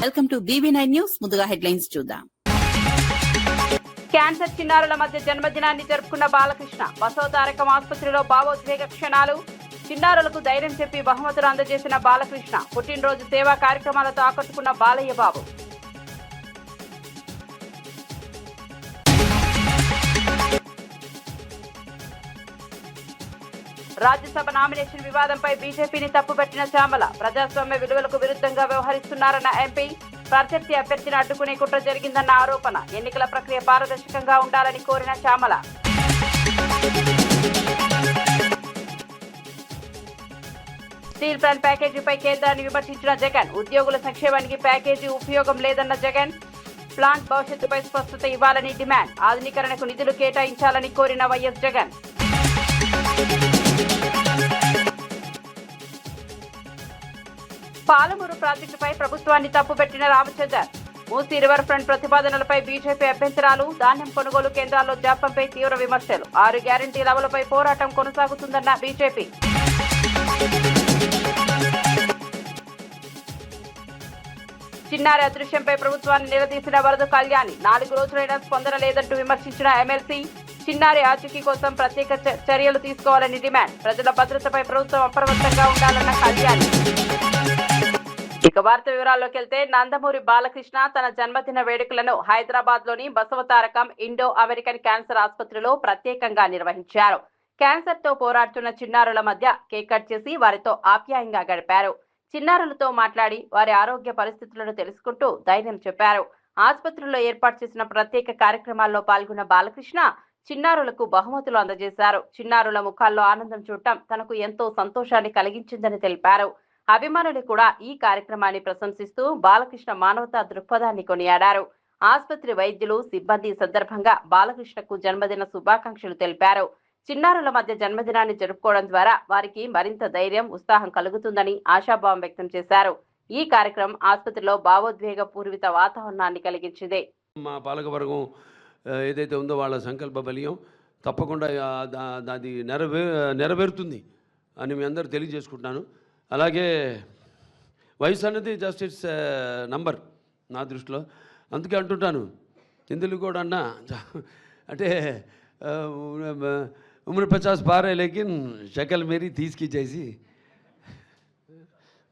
Welcome to BB9 news. ముందుగా headlines చూద్దాం. Cancer చిన్నారుల మధ్య జన్మదినాన్ని జరుపుకున్న బాలకృష్ణ. బసవతారకం ఆసుపత్రిలో భావోద్వేగ క్షణాలు. చిన్నారులకు ధైర్యం చెప్పి బహుమతులు అందజేసిన బాలకృష్ణ. పుట్టినరోజు సేవా కార్యక్రమాలతో ఆకట్టుకున్న బాలయ్య బాబు. రాజ్యసభ నామినేషన్ వివాదంపై బీజేపీని తప్పుపట్టిన శ్యామల. ప్రజాస్వామ్య విలువలకు విరుద్ధంగా వ్యవహరిస్తున్నారన్న ఎంపీ. ప్రత్యర్థి అభ్యర్థిని అడ్డుకునే కుట్ర జరిగిందన్న ఆరోపణ. ఎన్నికల ప్రక్రియ పారదర్శకంగా ఉండాలని కోరిన శ్యామల. స్టీల్ ప్లాంట్ ప్యాకేజీపై కేంద్రాన్ని విమర్శించిన జగన్. ఉద్యోగుల సంక్షేమానికి ప్యాకేజీ ఉపయోగం లేదన్న జగన్. ప్లాంట్ భవిష్యత్తుపై స్పష్టత ఇవ్వాలని డిమాండ్. ఆధునీకరణకు నిధులు కేటాయించాలని కోరిన వైఎస్ జగన్. పాలమూరు ప్రాజెక్టుపై ప్రభుత్వాన్ని తప్పుపెట్టిన రామచందర్. మూసీ రివర్ ఫ్రంట్ ప్రతిపాదనలపై బీజేపీ అభ్యంతరాలు. ధాన్యం కొనుగోలు కేంద్రాల్లో జాప్యంపై తీవ్ర విమర్శలు. 6 గ్యారంటీల అమలుపై పోరాటం కొనసాగుతుందన్న బీజేపీ. చిన్నారి అదృశ్యంపై ప్రభుత్వాన్ని నిలదీసిన వరద కళ్యాణి. 4 రోజులైనా స్పందన లేదంటూ విమర్శించిన ఎమ్మెల్సీ. చిన్నారి ఆచూకీ కోసం ప్రత్యేక చర్యలు తీసుకోవాలని డిమాండ్. ప్రజల భద్రతపై ప్రభుత్వం అప్రమత్తంగా ఉండాలన్న కళ్యాణి. ఇక వార్త వివరాల్లోకి వెళ్తే, నందమూరి బాలకృష్ణ తన జన్మదిన వేడుకలను హైదరాబాద్ లోని బసవతారకం ఇండో అమెరికన్ క్యాన్సర్ ఆసుపత్రిలో ప్రత్యేకంగా నిర్వహించారు. క్యాన్సర్ తో పోరాడుతున్న చిన్నారుల మధ్య కేక్ కట్ చేసి వారితో ఆప్యాయంగా గడిపారు. చిన్నారులతో మాట్లాడి వారి ఆరోగ్య పరిస్థితులను తెలుసుకుంటూ ధైర్యం చెప్పారు. ఆసుపత్రిలో ఏర్పాటు చేసిన ప్రత్యేక కార్యక్రమాల్లో పాల్గొన్న బాలకృష్ణ చిన్నారులకు బహుమతులు అందజేశారు. చిన్నారుల ముఖాల్లో ఆనందం చూడటం తనకు ఎంతో సంతోషాన్ని కలిగించిందని తెలిపారు. అభిమానులు కూడా ఈ కార్యక్రమాన్ని ప్రశంసిస్తూ బాలకృష్ణ మానవతా దృక్పథాన్ని కొనియాడారు. ఆసుపత్రి వైద్యులు సిబ్బంది సందర్భంగా బాలకృష్ణకు జన్మదిన శుభాకాంక్షలు తెలిపారు. చిన్నారుల మధ్య జన్మదినాన్ని జరుపుకోవడం ద్వారా వారికి మరింత ధైర్యం, ఉత్సాహం కలుగుతుందని ఆశాభావం వ్యక్తం చేశారు. ఈ కార్యక్రమం ఆసుపత్రిలో భావోద్వేగ పూర్విత వాతావరణాన్ని కలిగించింది. మా పాలకవర్గం ఏదైతే ఉందో వాళ్ళ సంకల్ప బలీయం తప్పకుండా అది నెరవేరుతుంది అని మీ అందరూ తెలియజేసుకుంటున్నాను. అలాగే వయసు అన్నది జస్ట్ ఇట్స్ నంబర్ నా దృష్టిలో. అందుకే అంటుంటాను, ఇందులో కూడా అన్నా అంటే उम्र 50 पार है लेकिन शक्ल मेरी 30 की जैसी.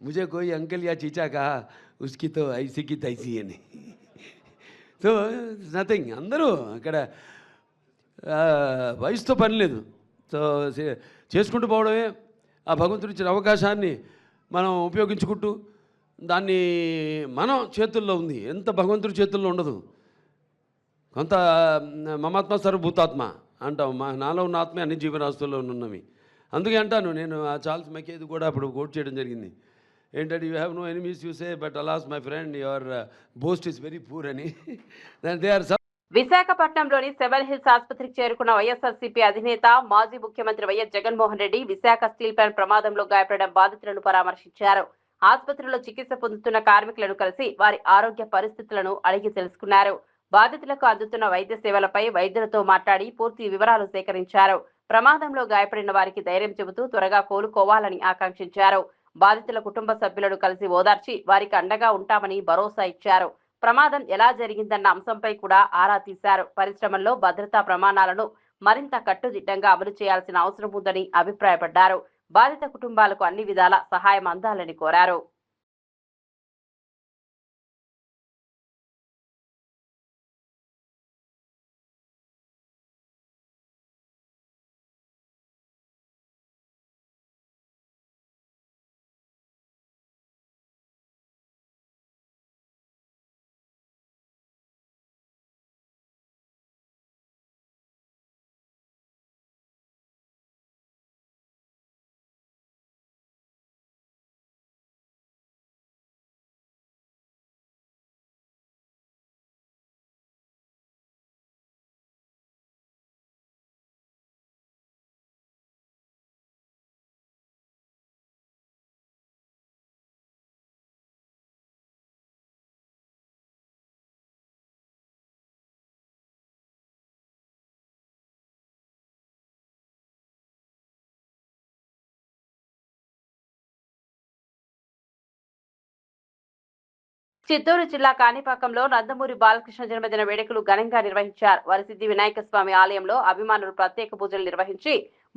मुझे कोई अंकल या चीचा कहा उसकी तो ऐसी की तैसी है नहीं. So nothing. అందరూ అక్కడ వయసుతో పని లేదు. సో చేసుకుంటూ పోవడమే. ఆ భగవంతుడు ఇచ్చిన అవకాశాన్ని మనం ఉపయోగించుకుంటూ దాన్ని మనం చేతుల్లో ఉంది. ఎంత భగవంతుడి చేతుల్లో ఉండదు. కొంత మమాత్మ సర్వభూతాత్మ అంటాం. నాలో ఉన్న ఆత్మే అన్ని జీవరాశుల్లో ఉన్నవి. అందుకే అంటాను నేను, ఆ చార్ల్స్ మెకేది కూడా అప్పుడు కోట్ చేయడం జరిగింది. ఏంటంటే, you have no enemies you say but alas my friend your boast is very poor అని. They are. విశాఖపట్నంలోని సెవెన్ హిల్స్ ఆసుపత్రికి చేరుకున్న వైఎస్ఆర్సీపీ అధినేత మాజీ ముఖ్యమంత్రి YS Jaganmohan Reddy Visakha steel plant ప్రమాదంలో గాయపడిన బాధితులను పరామర్శించారు. ఆసుపత్రిలో చికిత్స పొందుతున్న కార్మికులను కలిసి వారి ఆరోగ్య పరిస్థితులను అడిగి తెలుసుకున్నారు. బాధితులకు అందుతున్న వైద్య సేవలపై వైద్యులతో మాట్లాడి పూర్తి వివరాలు సేకరించారు. ప్రమాదంలో గాయపడిన వారికి ధైర్యం చెబుతూ త్వరగా కోలుకోవాలని ఆకాంక్షించారు. బాధితుల కుటుంబ సభ్యులను కలిసి ఓదార్చి వారికి అండగా ఉంటామని భరోసా ఇచ్చారు. ప్రమాదం ఎలా జరిగిందన్న అంశంపై కూడా ఆరా తీశారు. పరిశ్రమల్లో భద్రతా ప్రమాణాలను మరింత కట్టుదిట్టంగా అమలు చేయాల్సిన అవసరం ఉందని అభిప్రాయపడ్డారు. బాధిత కుటుంబాలకు అన్ని విధాల సహాయం అందాలని కోరారు. చిత్తూరు జిల్లా కాణిపాకంలో నందమూరి బాలకృష్ణ జన్మదిన వేడుకలు ఘనంగా నిర్వహించారు. వరసిద్ధి వినాయక స్వామి ఆలయంలో అభిమానులు ప్రత్యేక పూజలు నిర్వహించి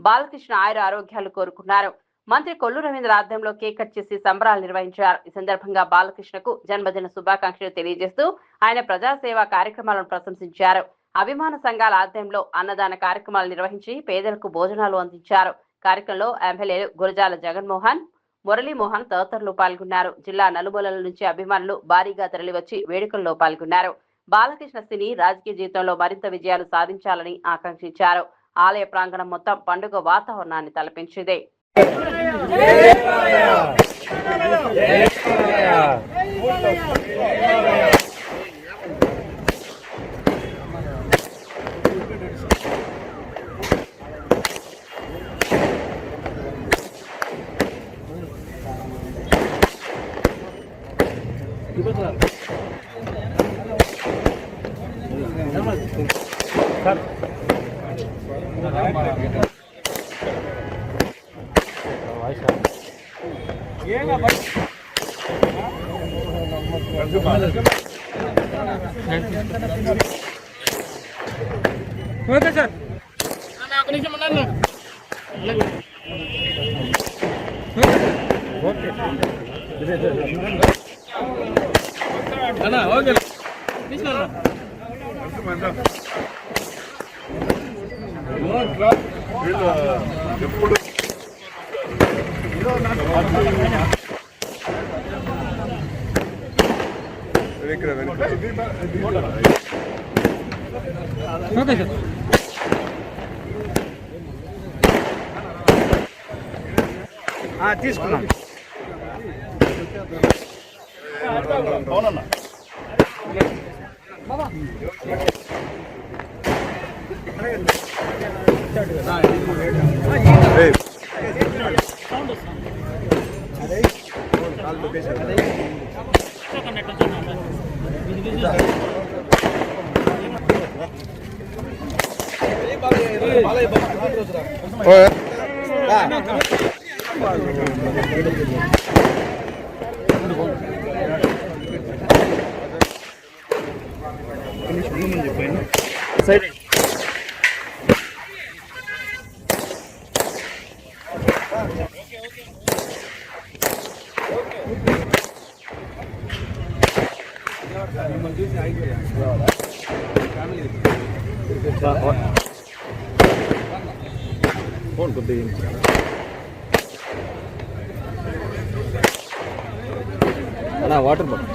బాలకృష్ణ ఆయుర ఆరోగ్యాలు కోరుకున్నారు. మంత్రి కొల్లు రవీంద్ర ఆధ్వర్యంలో కేక్ కట్ చేసి సంబరాలు నిర్వహించారు. ఈ సందర్భంగా బాలకృష్ణకు జన్మదిన శుభాకాంక్షలు తెలియజేస్తూ ఆయన ప్రజాసేవా కార్యక్రమాలను ప్రశంసించారు. అభిమాన సంఘాల ఆధ్వర్యంలో అన్నదాన కార్యక్రమాలు నిర్వహించి పేదలకు భోజనాలు అందించారు. కార్యక్రమంలో ఎమ్మెల్యేలు గురజాల జగన్మోహన్, మురళీమోహన్ తదితరులు పాల్గొన్నారు. జిల్లా నలుమూలల నుంచి అభిమానులు భారీగా తరలివచ్చి వేడుకల్లో పాల్గొన్నారు. బాలకృష్ణ సినీ రాజకీయ జీవితంలో మరింత విజయాలు సాధించాలని ఆకాంక్షించారు. ఆలయ ప్రాంగణం మొత్తం పండుగ వాతావరణాన్ని తలపించింది. ఓకే సార్ ఒక నిమిషం ఉండండి. అన్నా ఓకే తీసుకున్నా ఎప్పుడు ఓకే సార్ తీసుకున్నాను. అవునన్నా సైడ్ ఫోన్ కొద్దిగా వాటర్ బాటిల్.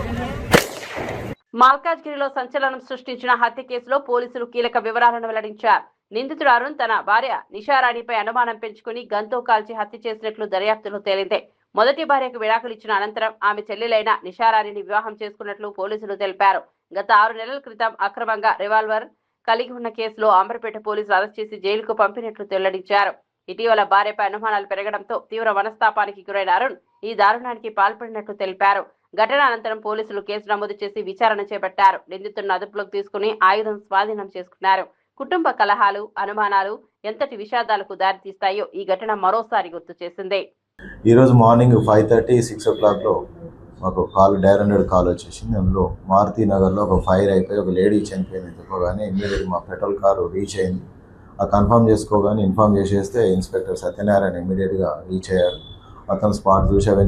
మల్కాజ్గిరిలో సంచలనం సృష్టించిన హత్య కేసులో పోలీసులు కీలక వివరాలను వెల్లడించారు. నిందితుడు అరుణ్ తన భార్య నిషారాణిపై అనుమానం పెంచుకుని గన్తో కాల్చి హత్య చేసినట్లు దర్యాప్తులో తేలింది. మొదటి భార్యకు విడాకులు ఇచ్చిన అనంతరం ఆమె చెల్లెలైన నిషారాణిని వివాహం చేసుకున్నట్లు పోలీసులు తెలిపారు. గత 6 నెలల క్రితం అక్రమంగా రివాల్వర్ కలిగి ఉన్న కేసులో అంబర్పేట పోలీసులు అరెస్ట్ చేసి జైలుకు పంపినట్లు వెల్లడించారు. ఇటీవల భార్యపై అనుమానాలు పెరగడంతో తీవ్ర మనస్తాపానికి గురైన అరుణ్ ఈ దారుణానికి పాల్పడినట్లు తెలిపారు. ఘటన అనంతరం పోలీసులు కేసు నమోదు చేసి విచారణ చేపట్టారు. నిందితులను అదుపులోకి తీసుకుని ఆయుధం స్వాధీనం చేసుకున్నారు. కుటుంబ కలహాలు, అనుమానాలు ఎంతటి విషాదాలకు దారితీస్తాయో ఈ ఘటన మరోసారి గుర్తు చేసింది. ఈరోజు మార్నింగ్ 5:30, 6 o'clockలో మాకు డైర్ 100 కాల్ వచ్చేసింది. అందులో మారుతి నగర్లో ఒక ఫైర్ అయిపోయి ఒక లేడీ చనిపోయిందని చెప్పగానే ఇమ్మీడియట్గా మా పెట్రోల్ కారు రీచ్ అయింది. ఆ కన్ఫర్మ్ చేసుకోగానే ఇన్ఫార్మ్ చేసేస్తే ఇన్స్పెక్టర్ సత్యనారాయణ ఇమ్మీడియట్గా రీచ్ అయ్యారు. అతను స్పాట్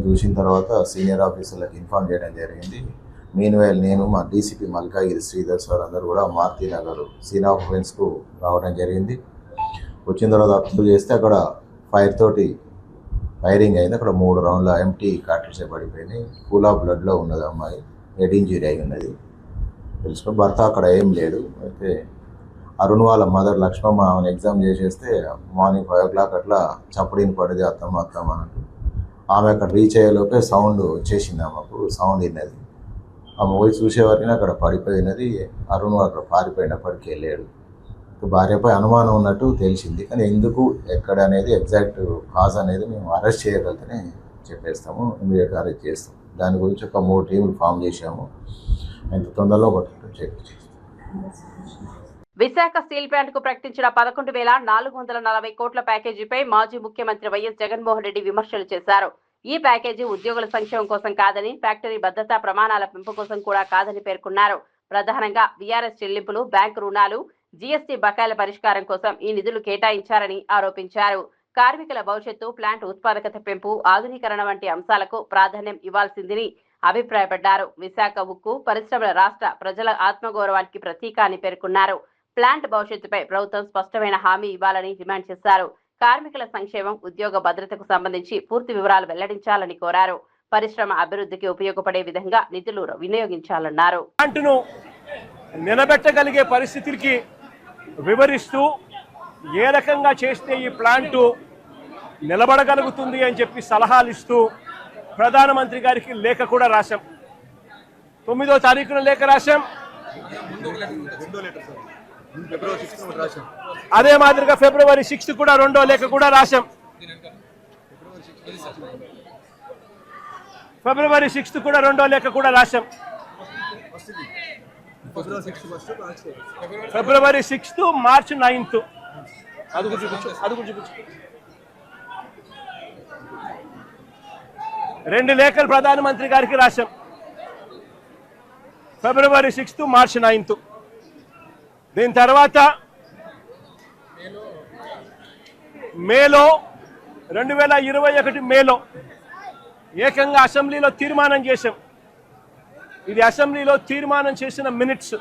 చూసిన తర్వాత సీనియర్ ఆఫీసర్లకు ఇన్ఫార్మ్ చేయడం జరిగింది. మీన్వైల్ నేను మా డీసీపీ మల్కాగిరి శ్రీధర్ సార్ అందరూ కూడా మారుతి నగర్ సీన్ ఆఫ్ ఆఫెన్స్కు రావడం జరిగింది. వచ్చిన తర్వాత అబ్జర్వ్ చేస్తే అక్కడ ఫైరింగ్ అయింది. అక్కడ 3 రౌండ్ల ఎంటీ కార్ట్రిడ్జ్ పడిపోయినాయి. కూల్ ఆఫ్ బ్లడ్లో ఉన్నది అమ్మాయి, హెడ్ ఇంజరీ అయి ఉన్నది. తెలుసుకుని భర్త అక్కడ ఏం లేడు. అయితే అరుణ్ వాళ్ళ మదర్ లక్ష్మమ్మ ఆమెను ఎగ్జామ్ చేసేస్తే మార్నింగ్ 5 o'clock అట్లా చప్పుడిని పడింది అత్తమ్మ అన్నట్టు. ఆమె అక్కడ రీచ్ అయ్యేలోపే సౌండ్ వచ్చేసింది. ఆమెకు సౌండ్ విన్నది. ఆమె పోయి చూసేవారికి అక్కడ పడిపోయినది. అరుణ్ అక్కడ పారిపోయినప్పటికీ వెళ్ళాడు. భార్యపై అనుమానం ఉన్నట్టు తెలిసింది. కానీ ఎందుకు ఎక్కడ అనేది ఎగ్జాక్ట్ కాజ్ అనేది మేము అరెస్ట్ చేయగలిగితేనే చెప్పేస్తాము, ఇమీడియట్గా అరెస్ట్ చేస్తాం. దాని గురించి ఒక 3 టీములు ఫామ్ చేశాము. ఎంత తొందరలో పట్టుకుంటాం చేస్తాం. విశాఖ స్టీల్ ప్లాంట్ కు ప్రకటించిన 11,440 కోట్ల ప్యాకేజీపై మాజీ ముఖ్యమంత్రి వైఎస్ జగన్మోహన్ రెడ్డి విమర్శలు చేశారు. ఈ ప్యాకేజీ ఉద్యోగుల సంక్షేమం కోసం కాదని, ఫ్యాక్టరీ భద్రతా ప్రమాణాల పెంపు కోసం కూడా కాదని పేర్కొన్నారు. ప్రధానంగా వీఆర్ఎస్ చెల్లింపులు, బ్యాంకు రుణాలు, జీఎస్టీ బకాయిల పరిష్కారం కోసం ఈ నిధులు కేటాయించారని ఆరోపించారు. కార్మికుల భవిష్యత్తు, ప్లాంట్ ఉత్పాదకత పెంపు, ఆధునీకరణ వంటి అంశాలకు ప్రాధాన్యం ఇవ్వాల్సిందని అభిప్రాయపడ్డారు. విశాఖ ఉక్కు పరిశ్రమల రాష్ట్ర ప్రజల ఆత్మగౌరవానికి ప్రతీక అని పేర్కొన్నారు. ప్లాంట్ భవిష్యత్తుపై ప్రభుత్వం స్పష్టమైన హామీ ఇవ్వాలని డిమాండ్ చేశారు. కార్మికుల సంక్షేమం, ఉద్యోగ భద్రతకు సంబంధించి పూర్తి వివరాలు వెల్లడించాలని కోరారు. పరిశ్రమ అభివృద్ధికి ఉపయోగపడే విధంగా నిధులు వినియోగించాలన్నారు. ప్లాంట్ను నిలబెట్టగలిగే పరిస్థితులకి వివరిస్తూ ఏ రకంగా చేస్తే ఈ ప్లాంటు నిలబడగలుగుతుంది అని చెప్పి సలహాలు ఇస్తూ ప్రధానమంత్రి గారికి లేఖ కూడా రాశాం. 9వ తారీఖున లేఖ రాశాం. అదే మాదిరిగా ఫిబ్రవరి 6 కూడా 2వ లేఖ కూడా రాశాం. ఫిబ్రవరి 6 కూడా 2వ లేఖ కూడా రాశాం. ఫిబ్రవరి 6, మార్చి 9. అదుగు చూపించు. 2 లేఖలు ప్రధానమంత్రి గారికి రాశాం. ఫిబ్రవరి 6, మార్చి 9. దీని తర్వాత మేలో 2021 మేలో ఏకంగా అసెంబ్లీలో తీర్మానం చేశాం. ఇది అసెంబ్లీలో తీర్మానం చేసిన మినిట్స్.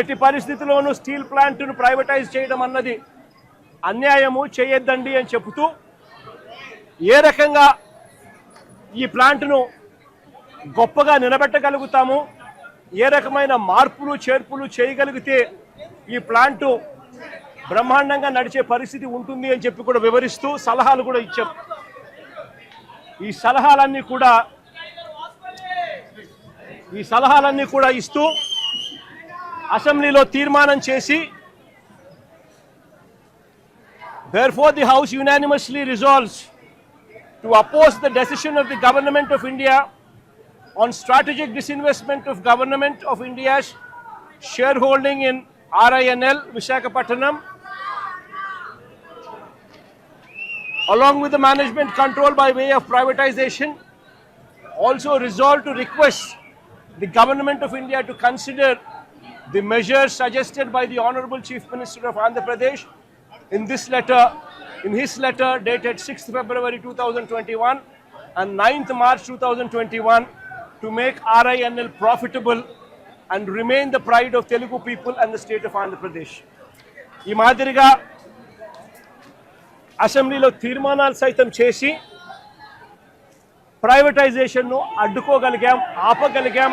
ఎట్టి పరిస్థితుల్లోనూ స్టీల్ ప్లాంట్ను ప్రైవేటైజ్ చేయడం అన్నది అన్యాయము, చేయొద్దండి అని చెబుతూ ఏ రకంగా ఈ ప్లాంట్ను గొప్పగా నిలబెట్టగలుగుతాము, ఏ రకమైన మార్పులు చేర్పులు చేయగలిగితే ఈ ప్లాంటు బ్రహ్మాండంగా నడిచే పరిస్థితి ఉంటుంది అని చెప్పి కూడా వివరిస్తూ సలహాలు కూడా ఇచ్చాం. ఈ సలహాలన్నీ కూడా ఇస్తూ అసెంబ్లీలో తీర్మానం చేసి, therefore the House unanimously resolves to oppose the decision of the Government of India on strategic disinvestment of Government of India's shareholding in RINL Visakhapatnam, along with the management control by way of privatization. Also resolved to request the Government of India to consider the measures suggested by the Honorable Chief Minister of Andhra Pradesh in his letter dated 6th February 2021 and 9th March 2021 to make RINL profitable and remain the pride of Telugu people and the state of Andhra Pradesh. ఈ మాదిరిగా అసెంబ్లీలో తీర్మానాలు సైతం చేసి ప్రైవేటైజేషన్ను అడ్డుకోగలిగాం, ఆపగలిగాం,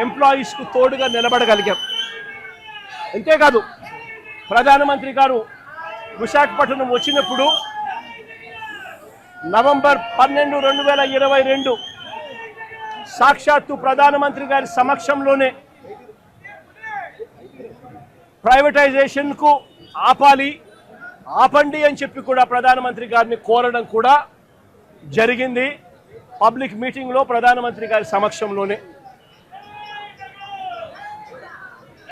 ఎంప్లాయీస్కు తోడుగా నిలబడగలిగాం. అంతేకాదు ప్రధానమంత్రి గారు విశాఖపట్నం వచ్చినప్పుడు నవంబర్ 12, 2022 సాక్షాత్తు ప్రధానమంత్రి గారి సమక్షంలోనే ప్రైవేటైజేషన్కు ఆపండి అని చెప్పి కూడా ప్రధానమంత్రి గారిని కోరడం కూడా జరిగింది. పబ్లిక్ మీటింగ్లో ప్రధానమంత్రి గారి సమక్షంలోనే.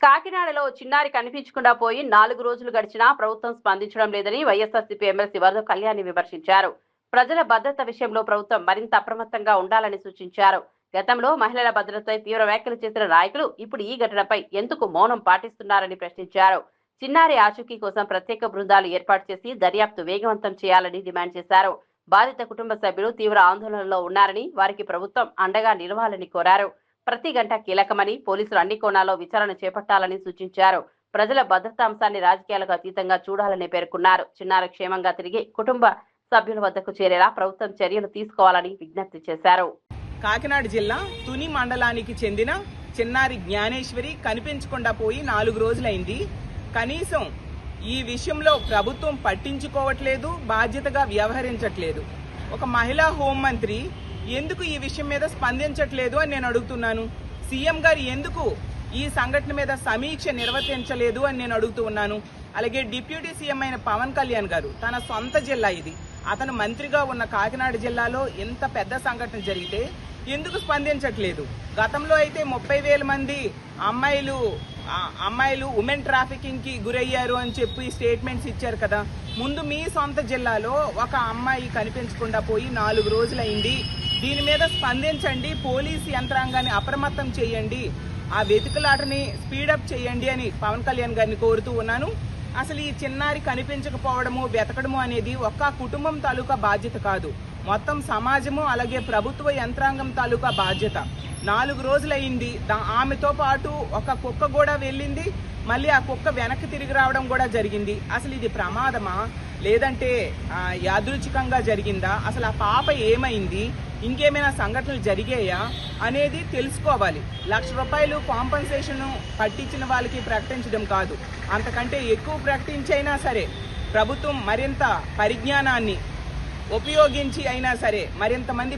కాకినాడలో చిన్నారి కనిపించకుండా పోయి 4 రోజులు గడిచినా ప్రభుత్వం స్పందించడం లేదని వైఎస్ఆర్సీపీ ఎమ్మెల్సీ వరద కళ్యాణి విమర్శించారు. ప్రజల భద్రత విషయంలో ప్రభుత్వం మరింత అప్రమత్తంగా ఉండాలని సూచించారు. గతంలో మహిళల భద్రతపై తీవ్ర వ్యాఖ్యలు చేసిన నాయకులు ఇప్పుడు ఈ ఘటనపై ఎందుకు మౌనం పాటిస్తున్నారని ప్రశ్నించారు. చిన్నారి ఆచూకీ కోసం ప్రత్యేక బృందాలు ఏర్పాటు చేసి దర్యాప్తు వేగవంతం చేయాలని డిమాండ్ చేశారు. బాధిత కుటుంబ సభ్యులు తీవ్ర ఆందోళనలో ఉన్నారని, వారికి ప్రభుత్వం అండగా నిలవాలని కోరారు. ప్రతి గంట కీలకమని, పోలీసులు అన్ని కోణాల్లో విచారణ చేపట్టాలని సూచించారు. ప్రజల భద్రతా అంశాన్ని రాజకీయాలకు అతీతంగా చూడాలని పేర్కొన్నారు. చిన్నారి క్షేమంగా తిరిగి కుటుంబ సభ్యుల వద్దకు చేరేలా ప్రభుత్వం చర్యలు తీసుకోవాలని విజ్ఞప్తి చేశారు. కాకినాడ జిల్లా తుని మండలానికి చెందిన చిన్నారి జ్ఞానేశ్వరి కనిపించకుండా పోయి 4 రోజులైంది. కనీసం ఈ విషయంలో ప్రభుత్వం పట్టించుకోవట్లేదు, బాధ్యతగా వ్యవహరించట్లేదు. ఒక మహిళా హోంమంత్రి ఎందుకు ఈ విషయం మీద స్పందించట్లేదు అని నేను అడుగుతున్నాను. సీఎం గారు ఎందుకు ఈ సంఘటన మీద సమీక్ష నిర్వర్తించలేదు అని నేను అడుగుతూ ఉన్నాను. అలాగే డిప్యూటీ సీఎం అయిన పవన్ కళ్యాణ్ గారు, తన సొంత జిల్లా ఇది, అతను మంత్రిగా ఉన్న కాకినాడ జిల్లాలో ఇంత పెద్ద సంఘటన జరిగితే ఎందుకు స్పందించట్లేదు? గతంలో అయితే 30,000 మంది అమ్మాయిలు ఉమెన్ ట్రాఫికింగ్ కి గురయ్యారు అని చెప్పి స్టేట్మెంట్స్ ఇచ్చారు కదా. ముందు మీ సొంత జిల్లాలో ఒక అమ్మాయి కనిపించకుండా పోయి 4 రోజులైంది. దీని మీద స్పందించండి, పోలీసు యంత్రాంగాన్ని అప్రమత్తం చేయండి, ఆ వెతుకులాటని స్పీడప్ చేయండి అని పవన్ కళ్యాణ్ గారిని కోరుతూ ఉన్నాను. అసలు ఈ చిన్నారి కనిపించకపోవడము, వెతకడము అనేది ఒక్క కుటుంబం తాలూకా బాధ్యత కాదు, మొత్తం సమాజము అలాగే ప్రభుత్వ యంత్రాంగం తాలూకా బాధ్యత. 4 రోజులైంది. ఆమెతో పాటు ఒక కుక్క కూడా వెళ్ళింది, మళ్ళీ ఆ కుక్క వెనక్కి తిరిగి రావడం కూడా జరిగింది. అసలు ఇది ప్రమాదమా లేదంటే యాదృచ్ఛికంగా జరిగిందా? అసలు ఆ పాప ఏమైంది? ఇంకేమైనా సంఘటనలు జరిగాయా అనేది తెలుసుకోవాలి. ₹1,00,000 కాంపన్సేషన్ పట్టించిన వాళ్ళకి ప్రకటించడం కాదు, అంతకంటే ఎక్కువ ప్రకటించైనా సరే ప్రభుత్వం మరింత పరిజ్ఞానాన్ని ఉపయోగించి అయినా సరే, మరింత మంది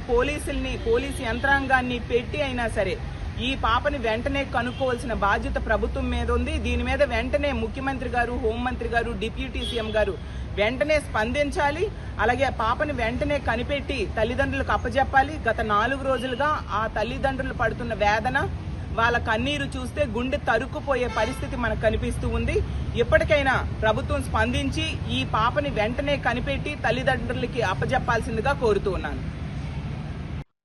పోలీసు యంత్రాంగాన్ని పెట్టి అయినా సరే ఈ పాపని వెంటనే కనుక్కోవాల్సిన బాధ్యత ప్రభుత్వం మీద ఉంది. దీని మీద వెంటనే ముఖ్యమంత్రి గారు, హోంమంత్రి గారు, డిప్యూటీ సీఎం గారు వెంటనే స్పందించాలి. అలాగే ఆ పాపని వెంటనే కనిపెట్టి తల్లిదండ్రులకు అప్పజెప్పాలి. గత 4 రోజులుగా ఆ తల్లిదండ్రులు పడుతున్న వేదన, వాళ్ళ కన్నీరు చూస్తే గుండె తరుక్కుపోయే పరిస్థితి మనకు కనిపిస్తూ ఉంది. ఇప్పటికైనా ప్రభుత్వం స్పందించి ఈ పాపని వెంటనే కనిపెట్టి తల్లిదండ్రులకి అప్పజెప్పాల్సిందిగా కోరుతూ ఉన్నాను.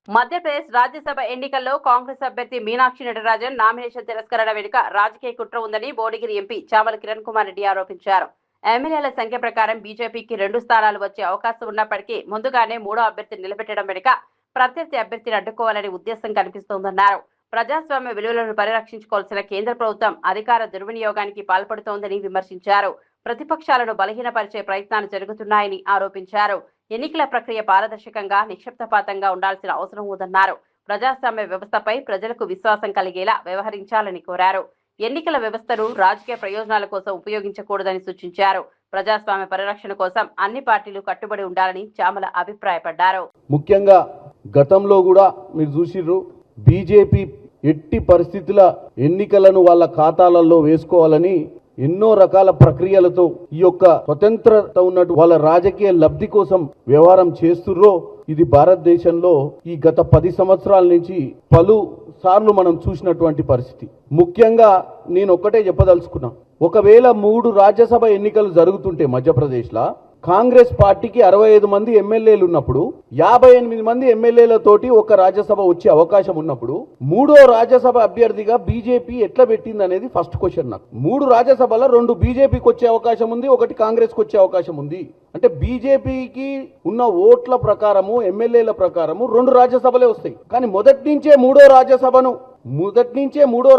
మధ్యప్రదేశ్ రాజ్యసభ ఎన్నికల్లో కాంగ్రెస్ అభ్యర్థి మీనాక్షి నటరాజన్ నామినేషన్ తిరస్కరణ వెనుక రాజకీయ కుట్ర ఉందని భువనగిరి ఎంపీ చామల కిరణ్ కుమార్ రెడ్డి ఆరోపించారు. ఎమ్మెల్యేల సంఖ్య ప్రకారం బీజేపీకి 2 స్థానాలు వచ్చే అవకాశం ఉన్నప్పటికీ ముందుగానే 3వ అభ్యర్థిని నిలబెట్టడం వెనుక ప్రత్యర్థి అభ్యర్థిని అడ్డుకోవాలనే ఉద్దేశం కనిపిస్తోందన్నారు. ప్రజాస్వామ్య విలువలను పరిరక్షించుకోవాల్సిన కేంద్ర ప్రభుత్వం అధికార దుర్వినియోగానికి పాల్పడుతోందని విమర్శించారు. ప్రతిపక్షాలను బలహీనపరిచే ప్రయత్నాలు జరుగుతున్నాయని ఆరోపించారు. ఎన్నికల ప్రక్రియ పారదర్శకంగా, నిక్షిప్తపాతంగా ఉండాల్సిన అవసరం ఉందన్నారు. ప్రజాస్వామ్య వ్యవస్థపై ప్రజలకు విశ్వాసం కలిగేలా వ్యవహరించాలని కోరారు. ఎన్నికల వ్యవస్థను రాజకీయ ప్రయోజనాల కోసం ఉపయోగించకూడదని సూచించారు. ప్రజాస్వామ్య పరిరక్షణ కోసం అన్ని పార్టీలు కట్టుబడి ఉండాలని చామల అభిప్రాయపడ్డారు. ముఖ్యంగా గతంలో కూడా మీరు చూసిర్రు, బీజేపీ ఎట్టి పరిస్థితుల ఎన్నికలను వాళ్ళ ఖాతాలలో వేసుకోవాలని ఎన్నో రకాల ప్రక్రియలతో ఈ యొక్క స్వతంత్రత ఉన్నట్టు వాళ్ళ రాజకీయ లబ్ధి కోసం వ్యవహారం చేస్తుర్రో ఇది భారతదేశంలో ఈ గత 10 సంవత్సరాల నుంచి పలు సార్లు మనం చూసినటువంటి పరిస్థితి. ముఖ్యంగా నేను ఒక్కటే చెప్పదలుచుకున్నా, ఒకవేళ 3 రాజ్యసభ ఎన్నికలు జరుగుతుంటే మధ్యప్రదేశ్లో కాంగ్రెస్ పార్టీకి 65 మంది ఎమ్మెల్యేలు ఉన్నప్పుడు 58 మంది ఎమ్మెల్యేలతోటి ఒక రాజ్యసభ వచ్చే అవకాశం ఉన్నప్పుడు 3వ రాజ్యసభ అభ్యర్థిగా బీజేపీ ఎట్లా పెట్టింది అనేది ఫస్ట్ క్వశ్చన్. నాకు 3 రాజ్యసభలో 2 బీజేపీకి వచ్చే అవకాశం ఉంది, 1 కాంగ్రెస్కి వచ్చే అవకాశం ఉంది. అంటే బీజేపీకి ఉన్న ఓట్ల ప్రకారము, ఎమ్మెల్యేల ప్రకారము 2 రాజ్యసభలే వస్తాయి. కానీ మొదటి నుంచే 3వ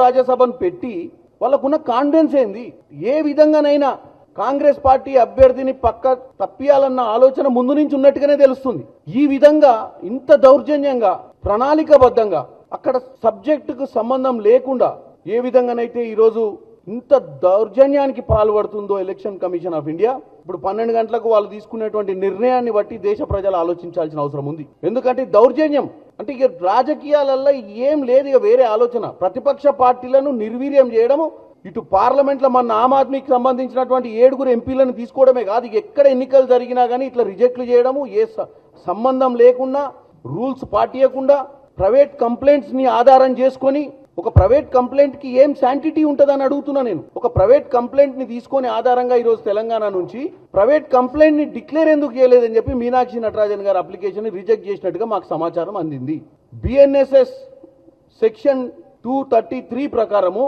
రాజ్యసభను పెట్టి వాళ్ళకున్న కాన్ఫిడెన్స్ ఏంది? ఏ విధంగానైనా కాంగ్రెస్ పార్టీ అభ్యర్థిని పక్క తప్పియాలన్న ఆలోచన ముందు నుంచి ఉన్నట్టుగానే తెలుస్తుంది. ఈ విధంగా ఇంత దౌర్జన్యంగా, ప్రణాళికబద్ధంగా, అక్కడ సబ్జెక్టుకు సంబంధం లేకుండా ఏ విధంగానైతే ఈరోజు ఇంత దౌర్జన్యానికి పాల్పడుతుందో ఎలక్షన్ కమిషన్ ఆఫ్ ఇండియా, ఇప్పుడు 12 గంటలకు వాళ్ళు తీసుకునేటువంటి నిర్ణయాన్ని బట్టి దేశ ప్రజలు ఆలోచించాల్సిన అవసరం ఉంది. ఎందుకంటే దౌర్జన్యం అంటే ఇక రాజకీయాలలో ఏం లేదు, ఇక వేరే ఆలోచన. ప్రతిపక్ష పార్టీలను నిర్వీర్యం చేయడము, ఇటు పార్లమెంట్లో మన ఆమ్ ఆద్మీకి సంబంధించినటువంటి 7 ఎంపీలను తీసుకోవడమే కాదు, ఎక్కడ ఎన్నికలు జరిగినా కానీ ఇట్లా రిజెక్ట్లు చేయడము, ఏ సంబంధం లేకుండా, రూల్స్ పాటియకుండా, ప్రైవేట్ కంప్లైంట్స్ని ఆధారం చేసుకొని, ఒక ప్రైవేట్ కంప్లైంట్కి ఏం శాంటిటీ ఉంటుందని అడుగుతున్నా నేను. ఒక ప్రైవేట్ కంప్లైంట్ని తీసుకొని ఆధారంగా ఈరోజు తెలంగాణ నుంచి ప్రైవేట్ కంప్లైంట్ని డిక్లేర్ ఎందుకు చేయలేదని చెప్పి మీనాక్షి నటరాజన్ గారి అప్లికేషన్ రిజెక్ట్ చేసినట్టుగా మాకు సమాచారం అందింది. బిఎన్ఎస్ఎస్ సెక్షన్ 233 ప్రకారము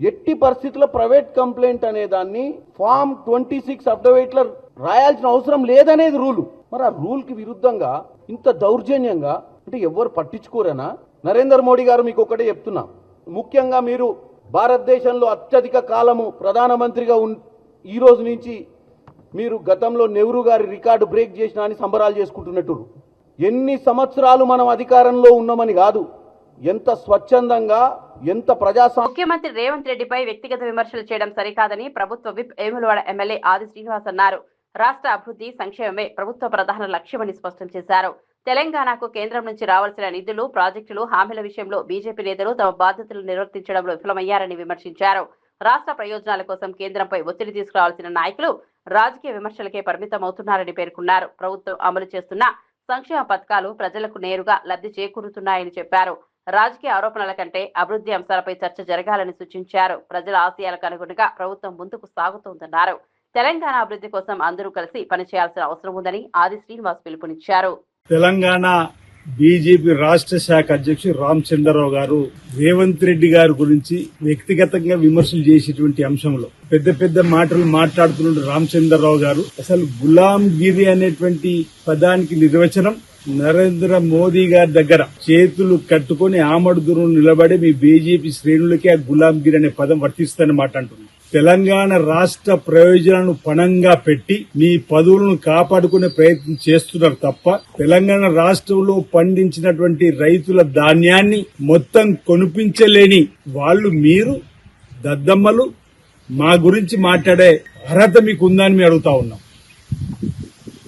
ఎట్టి పరిస్థితుల్లో ప్రైవేట్ కంప్లైంట్ అనే దాన్ని ఫామ్ 26 అఫిడవిట్లో రాయాల్సిన అవసరం లేదనేది రూలు. మరి ఆ రూల్కి విరుద్ధంగా ఇంత దౌర్జన్యంగా అంటే ఎవరు పట్టించుకోరేనా? నరేంద్ర మోడీ గారు మీకు ఒకటే చెప్తున్నా, ముఖ్యంగా మీరు భారతదేశంలో అత్యధిక కాలము ప్రధానమంత్రిగా ఈ రోజు నుంచి మీరు గతంలో నెహ్రూ గారి రికార్డు బ్రేక్ చేసినా అని సంబరాలు చేసుకుంటున్నట్టు. ఎన్ని సంవత్సరాలు మనం అధికారంలో ఉన్నామని కాదు, ఎంత స్వచ్ఛందంగా, ఎంత ప్రజాస్వామ్య. ముఖ్యమంత్రి రేవంత్ రెడ్డిపై వ్యక్తిగత విమర్శలు చేయడం సరికాదని ప్రభుత్వ విప్ ఏములవాడ ఎమ్మెల్యే ఆది శ్రీనివాస్ అన్నారు. రాష్ట్ర అభివృద్ధి, సంక్షేమమే ప్రభుత్వ ప్రధాన లక్ష్యమని స్పష్టం చేశారు. తెలంగాణకు కేంద్రం నుంచి రావాల్సిన నిధులు, ప్రాజెక్టులు, హామీల విషయంలో బీజేపీ నేతలు తమ బాధ్యతలు నిర్వర్తించడంలో విఫలమయ్యారని విమర్శించారు. రాష్ట్ర ప్రయోజనాల కోసం కేంద్రంపై ఒత్తిడి తీసుకురావాల్సిన నాయకులు రాజకీయ విమర్శలకే పరిమితమవుతున్నారని పేర్కొన్నారు. ప్రభుత్వం అమలు చేస్తున్న సంక్షేమ పథకాలు ప్రజలకు నేరుగా లబ్ధి చేకూరుతున్నాయని చెప్పారు. రాజకీయ ఆరోపణల కంటే అభివృద్ధి అంశాలపై చర్చ జరగాలని సూచించారు. ప్రజల ఆశయాలకు అనుగుణంగా ప్రభుత్వం ముందుకు సాగుతోందన్నారు. తెలంగాణ అభివృద్ధి కోసం అందరూ కలిసి పనిచేయాల్సిన అవసరం ఉందని ఆది శ్రీనివాస్ పిలుపునిచ్చారు. తెలంగాణ బీజేపీ రాష్ట్ర శాఖ అధ్యక్షుడు రామచంద్రరావు గారు రేవంత్ రెడ్డి గారి గురించి వ్యక్తిగతంగా విమర్శలు చేసేటువంటి అంశంలో పెద్ద పెద్ద మాటలు మాట్లాడుతున్న రామచంద్రరావు గారు అసలు గులాంగిరి అనేటువంటి పదానికి నిర్వచనం నరేంద్ర మోదీ గారి దగ్గర చేతులు కట్టుకుని ఆమడు దూరం నిలబడి మీ బీజేపీ శ్రేణులకి ఆ గులాంగిరి అనే పదం వర్తిస్తుందని మాట అంటున్నారు. తెలంగాణ రాష్ట్ర ప్రయోజనాలను పణంగా పెట్టి మీ పదవులను కాపాడుకునే ప్రయత్నం చేస్తున్నారు తప్ప తెలంగాణ రాష్ట్రంలో పండించినటువంటి రైతుల ధాన్యాన్ని మొత్తం కొనిపించలేని వాళ్ళు మీరు దద్దమ్మలు. మా గురించి మాట్లాడే అర్హత మీకు ఉందని మేము అడుగుతా ఉన్నాం.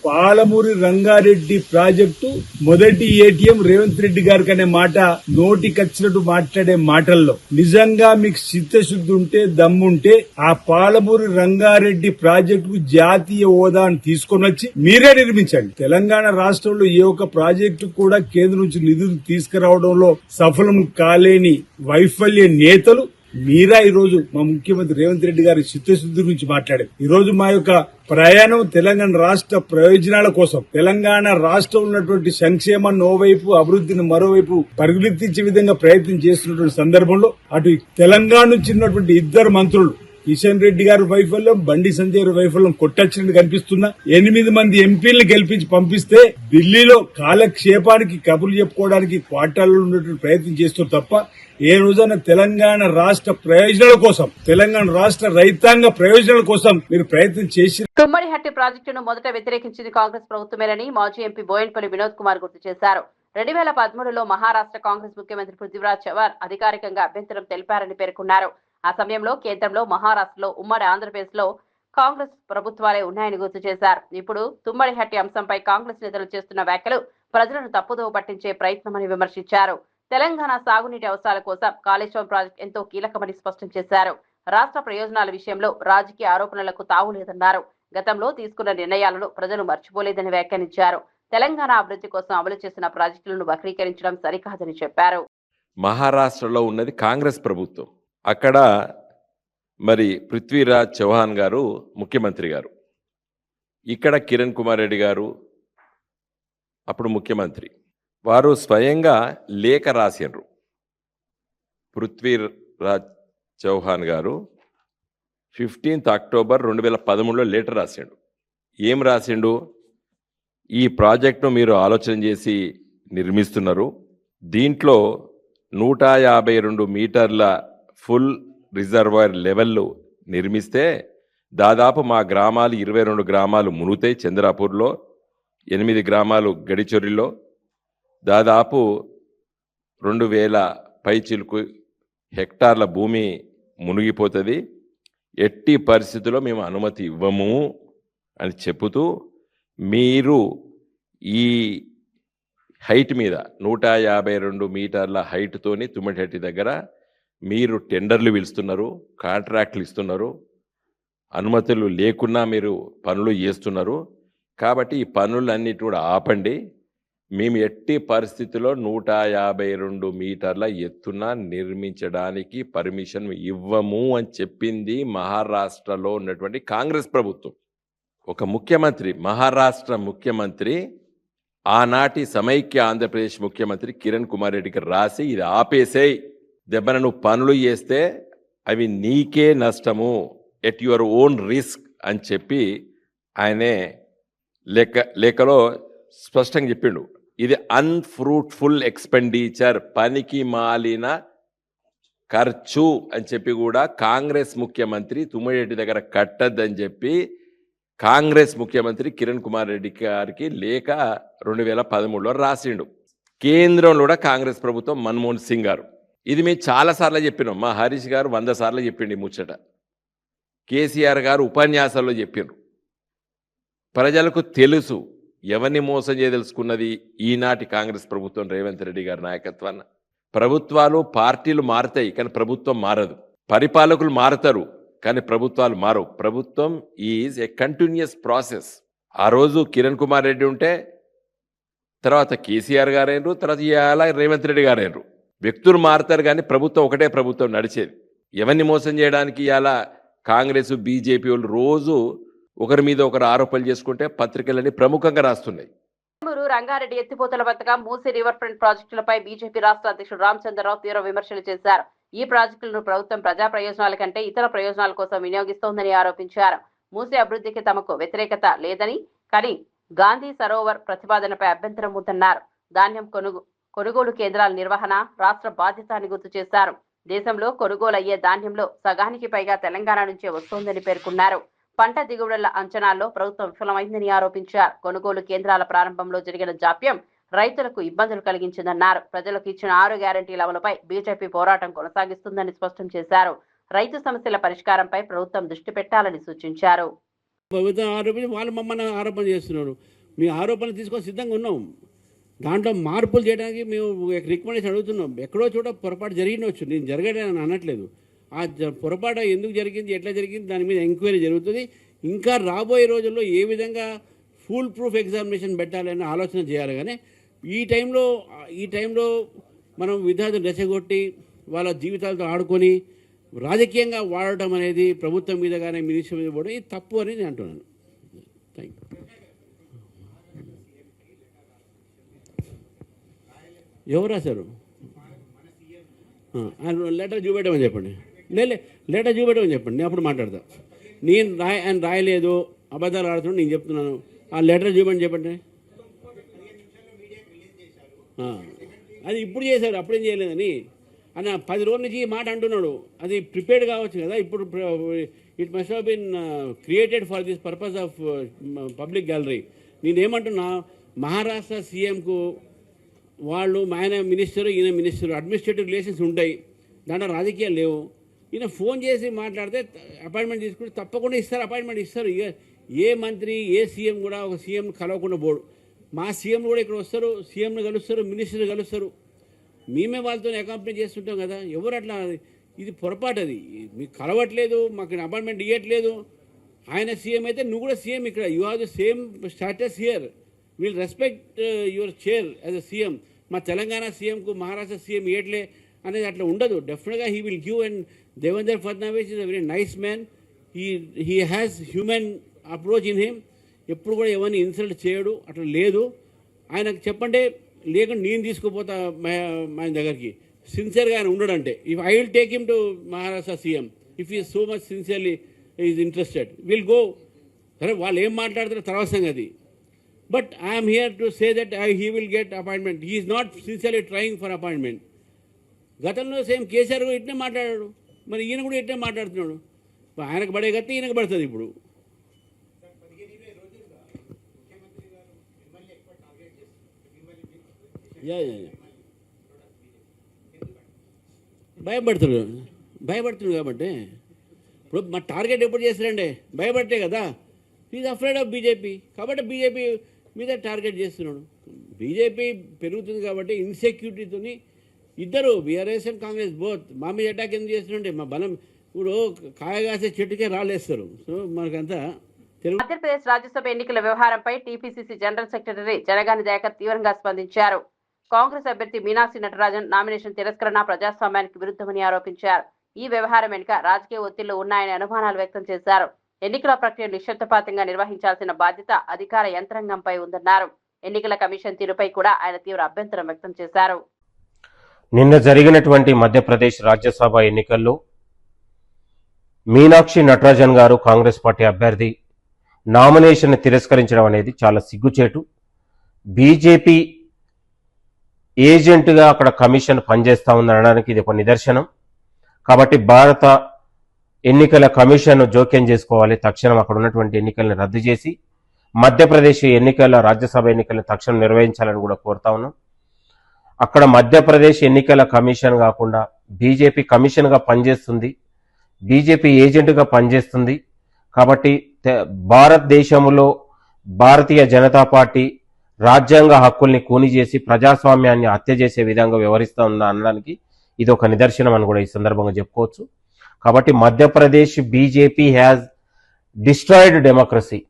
పాలమూరి రంగారెడ్డి ప్రాజెక్టు మొదటి ఏటీఎం రేవంత్ రెడ్డి గారికి అనే మాట నోటికొచ్చినట్టు మాట్లాడే మాటల్లో నిజంగా మీకు చిత్తశుద్ధి ఉంటే దమ్ముంటే ఆ పాలమూరి రంగారెడ్డి ప్రాజెక్టుకు జాతీయ హోదాను తీసుకొని వచ్చి మీరే నిర్మించండి. తెలంగాణ రాష్ట్రంలో ఏ ఒక్క ప్రాజెక్టు కూడా కేంద్రం నుంచి నిధులు తీసుకురావడంలో సఫలం కాలేని వైఫల్య నేతలు మీరా. ఈ రోజు మా ముఖ్యమంత్రి రేవంత్ రెడ్డి గారి చిత్తశుద్ధి గురించి మాట్లాడారు. ఈ రోజు మా యొక్క ప్రయాణం తెలంగాణ రాష్ట్ర ప్రయోజనాల కోసం, తెలంగాణ రాష్ట్రంలో ఉన్నటువంటి సంక్షేమాన్ని ఓవైపు అభివృద్ధిని మరోవైపు పరిగెత్తించే విధంగా ప్రయత్నం చేస్తున్నటువంటి సందర్భంలో అటు తెలంగాణ నుంచి ఉన్నటువంటి ఇద్దరు మంత్రులు కిషన్ రెడ్డి గారి వైఫల్యం, బండి సంజయ్ గారి వైఫల్యం కొట్టొచ్చినట్టు కనిపిస్తున్నా. 8 మంది ఎంపీలను గెలిపించి పంపిస్తే ఢిల్లీలో కాలక్షేపానికి కబుర్లు చెప్పుకోవడానికి క్వార్టర్లో ఉన్నటువంటి ప్రయత్నం చేస్తారు తప్ప ఏ రోజైనా తెలంగాణ రాష్ట్ర ప్రయోజనాల కోసం, తెలంగాణ రాష్ట్ర రైతాంగ ప్రయోజనాల కోసం మీరు ప్రయత్నం చేసి. తుమ్మడిహట్టి ప్రాజెక్టును మొదట వ్యతిరేకించింది కాంగ్రెస్ ప్రభుత్వమేనని మాజీ ఎంపీ బోయన్పల్లి వినోద్ కుమార్ గుర్తు చేశారు. 2013లో మహారాష్ట్ర కాంగ్రెస్ ముఖ్యమంత్రి పృథ్వీరాజ్ చవాన్ అధికారికంగా అభ్యంతరం తెలిపారని పేర్కొన్నారు. ఆ సమయంలో కేంద్రంలో, మహారాష్ట్రలో, ఉమ్మడి ఆంధ్రప్రదేశ్ లో కాంగ్రెస్ ప్రభుత్వాలే ఉన్నాయని గుర్తు చేశారు. ఇప్పుడు తుమ్మడిహట్టి అంశంపై కాంగ్రెస్ నేతలు చేస్తున్న వ్యాఖ్యలు ప్రజలను తప్పుదోవ పట్టించే ప్రయత్నమని విమర్శించారు. తెలంగాణ సాగునీటి అవసరాల కోసం కాళేశ్వరం ప్రాజెక్టు ఎంతో కీలకమని స్పష్టం చేశారు. రాష్ట్ర ప్రయోజనాల విషయంలో రాజకీయ ఆరోపణలకు తావు లేదన్నారు. గతంలో తీసుకున్న నిర్ణయాలను ప్రజలు మర్చిపోలేదని వ్యాఖ్యానించారు. తెలంగాణ అభివృద్ధి కోసం అమలు చేసిన ప్రాజెక్టులను వక్రీకరించడం సరికాదని చెప్పారు. మహారాష్ట్రలో ఉన్నది కాంగ్రెస్ ప్రభుత్వం. అక్కడ మరి పృథ్వీరాజ్ చౌహాన్ గారు ముఖ్యమంత్రి గారు, ఇక్కడ కిరణ్ కుమార్ రెడ్డి గారు అప్పుడు ముఖ్యమంత్రి. వారు స్వయంగా లేఖ రాసిండ్రు. పృథ్వీరాజ్ చౌహాన్ గారు 15 అక్టోబర్ 2013లో లెటర్ రాసిండు. ఏం రాసిండు? ఈ ప్రాజెక్టును మీరు ఆలోచన చేసి నిర్మిస్తున్నారు, దీంట్లో 152 మీటర్ల ఫుల్ రిజర్వాయర్ లెవెల్లో నిర్మిస్తే దాదాపు మా గ్రామాలు 22 గ్రామాలు మునుగుతాయి. చంద్రాపూర్లో 8 గ్రామాలు, గడిచొరిలో దాదాపు 2000 పైచిలుకు హెక్టార్ల భూమి మునిగిపోతుంది. ఎట్టి పరిస్థితుల్లో మేము అనుమతి ఇవ్వము అని చెబుతూ మీరు ఈ హైట్ మీద 152 మీటర్ల హైట్తోని తుమ్మడిహట్టి దగ్గర మీరు టెండర్లు పిలుస్తున్నారు, కాంట్రాక్ట్లు ఇస్తున్నారు, అనుమతులు లేకున్నా మీరు పనులు చేస్తున్నారు. కాబట్టి ఈ పనులన్నిటి కూడా ఆపండి. మేము ఎట్టి పరిస్థితుల్లో 152 మీటర్ల ఎత్తున నిర్మించడానికి పర్మిషన్ ఇవ్వము అని చెప్పింది మహారాష్ట్రలో ఉన్నటువంటి కాంగ్రెస్ ప్రభుత్వం. ఒక ముఖ్యమంత్రి, మహారాష్ట్ర ముఖ్యమంత్రి, ఆనాటి సమైక్య ఆంధ్రప్రదేశ్ ముఖ్యమంత్రి కిరణ్ కుమార్ రెడ్డికి రాసి ఇది ఆపేసేయ్, దెబ్బన నువ్వు పనులు చేస్తే అవి నీకే నష్టము, ఎట్ యువర్ ఓన్ రిస్క్ అని చెప్పి ఆయనే లేఖలో స్పష్టంగా చెప్పిండు. ఇది అన్ఫ్రూట్ఫుల్ ఎక్స్పెండిచర్, పనికి మాలిన ఖర్చు అని చెప్పి కూడా కాంగ్రెస్ ముఖ్యమంత్రి తుమ్మడిహట్టి దగ్గర కట్టద్దని చెప్పి కాంగ్రెస్ ముఖ్యమంత్రి కిరణ్ కుమార్ రెడ్డి గారికి లేఖ 2013లో రాసిండు. కేంద్రంలో కూడా కాంగ్రెస్ ప్రభుత్వం, మన్మోహన్ సింగ్ గారు, ఇది మేము చాలాసార్లు చెప్పినాం. మా హరీష్ గారు 100 సార్లు చెప్పిండి ముచ్చట. కేసీఆర్ గారు ఉపన్యాసాల్లో చెప్పిండ్రు. ప్రజలకు తెలుసు ఎవరిని మోసం చేయదలుచుకున్నది ఈనాటి కాంగ్రెస్ ప్రభుత్వం, రేవంత్ రెడ్డి గారి నాయకత్వాన్ని. ప్రభుత్వాలు, పార్టీలు మారుతాయి కానీ ప్రభుత్వం మారదు. పరిపాలకులు మారుతారు కానీ ప్రభుత్వాలు మారవు. ప్రభుత్వం ఈజ్ ఏ కంటిన్యూస్ ప్రాసెస్. ఆ రోజు కిరణ్ కుమార్ రెడ్డి ఉంటే తర్వాత కేసీఆర్ గారైనరు, తర్వాత ఇవాళ రేవంత్ రెడ్డి గారైనరు. వ్యక్తులు మారుతారు కానీ ప్రభుత్వం ఒకటే ప్రభుత్వం నడిచేది. ఎవరిని మోసం చేయడానికి ఇవాళ కాంగ్రెస్ బీజేపీ వాళ్ళు రోజు ఒకరి మీద ఒకరు ఆరోపణలు చేసుకుంటే పత్రికలన్నీ ప్రముఖంగా రాస్తున్నాయి. రంగారెడ్డి ఎత్తిపోతల పథకం, మూసీ రివర్ ఫ్రంట్ ప్రాజెక్టులపై బీజేపీ రాష్ట్ర అధ్యక్షుడు రామచంద్రరావు తీవ్ర విమర్శలు చేశారు. ఈ ప్రాజెక్టులను ప్రభుత్వం ప్రజా ప్రయోజనాల కంటే ఇతర ప్రయోజనాల కోసం వినియోగిస్తోందని ఆరోపించారు. మూసీ అభివృద్ధికి తమకు వ్యతిరేకత లేదని, కానీ గాంధీ సరోవర్ ప్రతిపాదనపై అభ్యంతరం ఉందన్నారు. ధాన్యం కొనుగోలు కేంద్రాల నిర్వహణ రాష్ట్ర బాధ్యత అని గుర్తు చేశారు. దేశంలో కొనుగోలు అయ్యే ధాన్యంలో సగానికి పైగా తెలంగాణ నుంచే వస్తోందని పేర్కొన్నారు. పంట దిగుబడుల అంచనాల్లో ప్రభుత్వం విఫలమైందని ఆరోపించారు. కొనుగోలు కేంద్రాల ప్రారంభంలో జరిగిన జాప్యం రైతులకు ఇబ్బందులు కలిగించిందన్నారు. ప్రజలకు ఇచ్చిన 6 గ్యారంటీల అమలుపై బీజేపీ పోరాటం కొనసాగిస్తుందని స్పష్టం చేశారు. రైతు సమస్యల పరిష్కారంపై ప్రభుత్వం దృష్టి పెట్టాలని సూచించారు. వాళ్ళు మమ్మల్ని ఆరోపణ చేస్తున్నారు. మీ ఆరోపణలు తీసుకొని సిద్ధంగా ఉన్నాం. దాంట్లో మార్పులు చేయడానికి మేము రికమెండేషన్ అడుగుతున్నాం. ఎక్కడో చోట పొరపాటు జరిగినవచ్చు, నేను జరగడానికి అనట్లేదు. ఆ పొరపాటు ఎందుకు జరిగింది, ఎట్లా జరిగింది, దాని మీద ఎంక్వైరీ జరుగుతుంది. ఇంకా రాబోయే రోజుల్లో ఏ విధంగా ఫుల్ ప్రూఫ్ ఎగ్జామినేషన్ పెట్టాలనే ఆలోచన చేయాలి. కానీ ఈ టైంలో మనం విద్యార్థులు రెచ్చగొట్టి వాళ్ళ జీవితాలతో ఆడుకొని రాజకీయంగా వాడటం అనేది ప్రభుత్వం మీద కానీ మినిస్టర్ మీద కూడా ఇది తప్పు అని నేను అంటున్నాను. Thank you. ఎవరు రాశారు? లెటర్ చూపెట్టమని చెప్పండి. లెటర్ చూపెట్టమని చెప్పండి, నేను అప్పుడు మాట్లాడతా. నేను ఆయన రాయలేదు, అబద్ధాలు ఆడుతున్నాడు, నేను చెప్తున్నాను. ఆ లెటర్ చూపెట్టని చెప్పండి. అది ఇప్పుడు చేశారు, అప్పుడేం చేయలేదని ఆయన 10 రోజుల నుంచి ఈ మాట అంటున్నాడు. అది ప్రిపేర్డ్ కావచ్చు కదా. ఇప్పుడు it must have been created for this purpose of public gallery. నేనేమంటున్నా, మహారాష్ట్ర సీఎంకు వాళ్ళు ఆయన మినిస్టరు, ఈయన మినిస్టరు, అడ్మినిస్ట్రేటివ్ రిలేషన్స్ ఉంటాయి, దాంట్లో రాజకీయాలు లేవు. ఈయన ఫోన్ చేసి మాట్లాడితే అపాయింట్మెంట్ తీసుకుంటే తప్పకుండా ఇస్తారు, అపాయింట్మెంట్ ఇస్తారు. ఇక ఏ మంత్రి ఏ సీఎం కూడా ఒక సీఎం కలవకుండా పోడు. మా సీఎం కూడా ఇక్కడ వస్తారు, సీఎంను కలుస్తారు, మినిస్టర్ని కలుస్తారు. మేమే వాళ్ళతో అకాంపనీ చేస్తుంటాం కదా. ఎవరు అట్లా, ఇది పొరపాటు. అది మీకు కలవట్లేదు, మాకు అపాయింట్మెంట్ ఇవ్వట్లేదు. ఆయన సీఎం అయితే నువ్వు కూడా సీఎం ఇక్కడ. You have the same status here. Will respect your chair as a CM. మా తెలంగాణ సీఎంకు మహారాష్ట్ర సీఎం ఇవ్వట్లే అనేది అట్లా ఉండదు. డెఫినెట్గా he will give. And Devendra Fadnavis is a very nice man. He has human approach in him. ఎప్పుడు కూడా ఎవరిని ఇన్సల్ట్ చేయడు, అట్లా లేదు. ఆయనకు చెప్పంటే లేకుండా నేను తీసుకుపోతా ఆయన దగ్గరికి. సిన్సియర్గా ఆయన ఉండడంటే, if I will take him to Maharashtra CM if he so much sincerely is interested, will go. సరే వాళ్ళు ఏం మాట్లాడతారో తర్వాత సంగతి. But I'm here to say that he will get appointment. He is not sincerely trying for appointment. గతంలో same KCR కూడా ఇట్నే మాట్లాడాడు, మరి ఈయన కూడా ఇట్నే మాట్లాడుతున్నాడు. ఆయనకు పడే గట్టి ఈయనకు పడుతుంది ఇప్పుడు. భయపడుతున్నాడు కాబట్టి. ఇప్పుడు మా టార్గెట్ ఎప్పుడు చేస్తారండి? భయపట్టే కదా. ఈజ్ అఫ్రైడ్ ఆఫ్ బీజేపీ, కాబట్టి బీజేపీ మీద టార్గెట్ చేస్తున్నాడు. బీజేపీ పెరుగుతుంది కాబట్టి ఇన్సెక్యూరిటీతో ఇద్దరు బీఆర్ఎస్ అండ్ కాంగ్రెస్ బోత్ మా మీద అటాక్ ఎందుకు చేస్తున్నారంటే మా బలం. ఇప్పుడు కాయగాసే చెట్టుకే రాలేస్తారు. సో మనకంతా మధ్యప్రదేశ్ రాజ్యసభ ఎన్నికల వ్యవహారంపై TPCC general secretary Janagani Dayakar తీవ్రంగా స్పందించారు. కాంగ్రెస్ అభ్యర్థి మీనాక్షి నటరాజన్ నామినేషన్ తిరస్కరణ ప్రజాస్వామ్యానికి విరుద్ధమని ఆరోపించారు. ఈ వ్యవహారం వెనుక రాజకీయ ఒత్తిళ్లు ఉన్నాయని అనుమానాలు వ్యక్తం చేశారు. ఎన్నికల ప్రక్రియ నిశ్శబ్దపాతంగా నిర్వహించాల్సిన బాధ్యత అధికార యంత్రాంగంపై ఉందన్నారు. ఎన్నికల కమిషన్ తీరుపై కూడా ఆయన తీవ్ర అభ్యంతరం వ్యక్తం చేశారు. నిన్న జరిగినటువంటి మధ్యప్రదేశ్ రాజ్యసభ ఎన్నికల్లో మీనాక్షి నటరాజన్ గారు కాంగ్రెస్ పార్టీ అభ్యర్థి నామినేషన్ తిరస్కరించడం అనేది చాలా సిగ్గుచేటు. బీజేపీ ఏజెంట్గా అక్కడ కమిషన్ పనిచేస్తూ ఉందనడానికి ఇది ఒక నిదర్శనం. కాబట్టి భారత ఎన్నికల కమిషన్ జోక్యం చేసుకోవాలి. తక్షణం అక్కడ ఉన్నటువంటి ఎన్నికలను రద్దు చేసి మధ్యప్రదేశ్ రాజ్యసభ ఎన్నికలను తక్షణం నిర్వహించాలని కూడా కోరుతా ఉన్నాం. అక్కడ మధ్యప్రదేశ్ ఎన్నికల కమిషన్ కాకుండా బీజేపీ కమిషన్గా పనిచేస్తుంది, బీజేపీ ఏజెంట్గా పనిచేస్తుంది. కాబట్టి భారతదేశంలో భారతీయ జనతా పార్టీ రాజ్యాంగ హక్కుల్ని కూని చేసి ప్రజాస్వామ్యాన్ని హత్య చేసే విధంగా వ్యవహరిస్తూ ఉందా అనడానికి ఇది ఒక నిదర్శనం అని కూడా ఈ సందర్భంగా చెప్పుకోవచ్చు. కాబట్టి Madhya Pradesh BJP has destroyed democracy.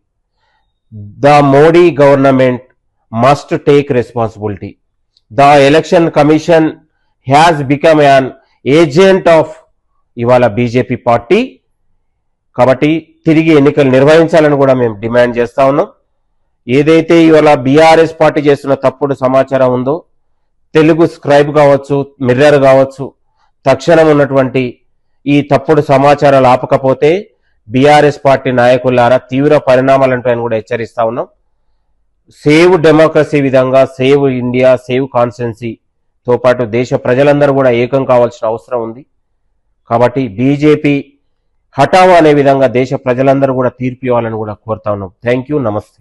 The Modi government must take responsibility. The election commission has become an agent of ఇవాళ బీజేపీ పార్టీ. కాబట్టి తిరిగి ఎన్నికలు నిర్వహించాలని కూడా మేము డిమాండ్ చేస్తా ఉన్నాం. ఏదైతే ఇవాళ బీఆర్ఎస్ పార్టీ చేస్తున్న తప్పుడు సమాచారం ఉందో, తెలుగు స్క్రైబ్ కావచ్చు, మిర్రర్ కావచ్చు, తక్షణం ఉన్నటువంటి ఈ తప్పుడు సమాచారాలు ఆపకపోతే బీఆర్ఎస్ పార్టీ నాయకులారా తీవ్ర పరిణామాలంటాయని కూడా హెచ్చరిస్తా ఉన్నాం. సేవ్ డెమోక్రసీ విధంగా సేవ్ ఇండియా, సేవ్ కాన్స్టిట్యున్సీతో పాటు దేశ ప్రజలందరూ కూడా ఏకం కావాల్సిన అవసరం ఉంది. కాబట్టి బీజేపీ హఠావో అనే విధంగా దేశ ప్రజలందరూ కూడా తీర్పు ఇవ్వాలని కూడా కోరుతా ఉన్నాం. థ్యాంక్ యూ, నమస్తే.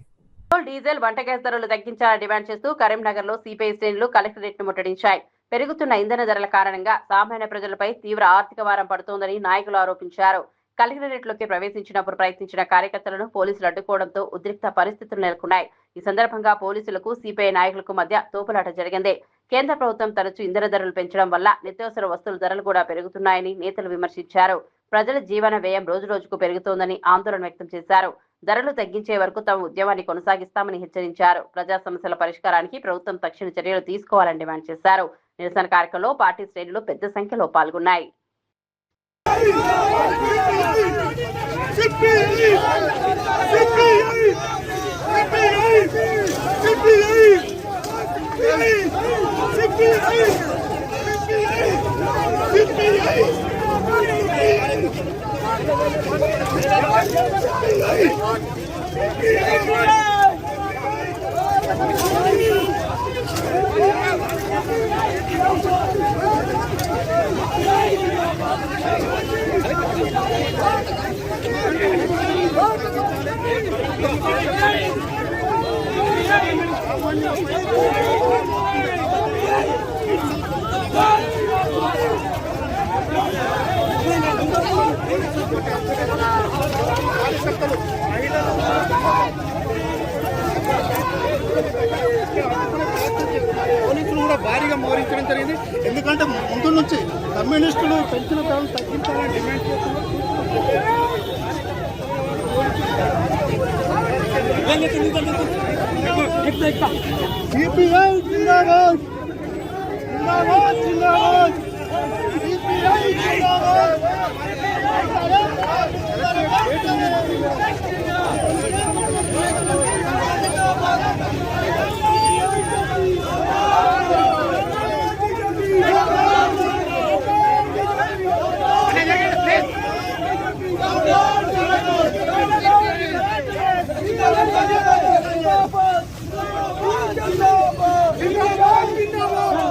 డీజిల్, వంట గ్యాస్ ధరలు తగ్గించాలని డిమాండ్ చేస్తూ కరీంనగర్ లో సిపిఐ శ్రేణులు కలెక్టరేట్ ను ముట్టడించాయి. పెరుగుతున్న ఇంధన ధరల కారణంగా సామాన్య ప్రజలపై తీవ్ర ఆర్థిక భారం పడుతోందని నాయకులు ఆరోపించారు. కలెక్టరేట్ లోకి ప్రవేశించినప్పుడు ప్రయత్నించిన కార్యకర్తలను పోలీసులు అడ్డుకోవడంతో ఉద్రిక్త పరిస్థితులు నెలకొన్నాయి. ఈ సందర్భంగా పోలీసులకు సిపిఐ నాయకులకు మధ్య తోపులాట జరిగింది. కేంద్ర ప్రభుత్వం తరచూ ఇంధన ధరలు పెంచడం వల్ల నిత్యావసర వస్తువుల ధరలు కూడా పెరుగుతున్నాయని నేతలు విమర్శించారు. ప్రజల జీవన వ్యయం రోజురోజుకు పెరుగుతోందని ఆందోళన వ్యక్తం చేశారు. ధరలు తగ్గించే వరకు తమ ఉద్యమాన్ని కొనసాగిస్తామని హెచ్చరించారు. ప్రజా సమస్యల పరిష్కారానికి ప్రభుత్వం తక్షణ చర్యలు తీసుకోవాలని డిమాండ్ చేశారు. నిరసన కార్యక్రమంలో పార్టీ శ్రేణులు పెద్ద సంఖ్యలో పాల్గొన్నాయి. పోలీసులు కూడా భారీగా మోహరించడం జరిగింది. ఎందుకంటే ముందు నుంచి కమ్యూనిస్టులు పెంచిన ధరలు తగ్గించాలని డిమాండ్ చేస్తున్నారు. సిపిఐ జిందాబాద్, జిందాబాద్, జిందాబాద్, సిపిఐ జిందాబాద్.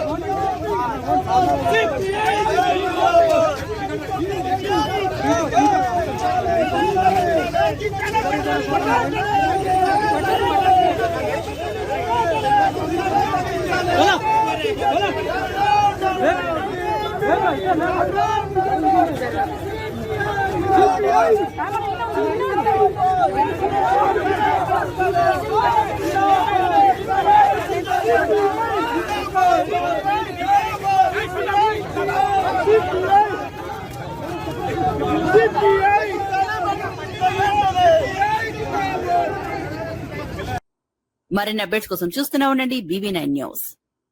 మరిన్ని అప్డేట్స్ కోసం చూస్తూనే ఉండండి BB9 న్యూస్.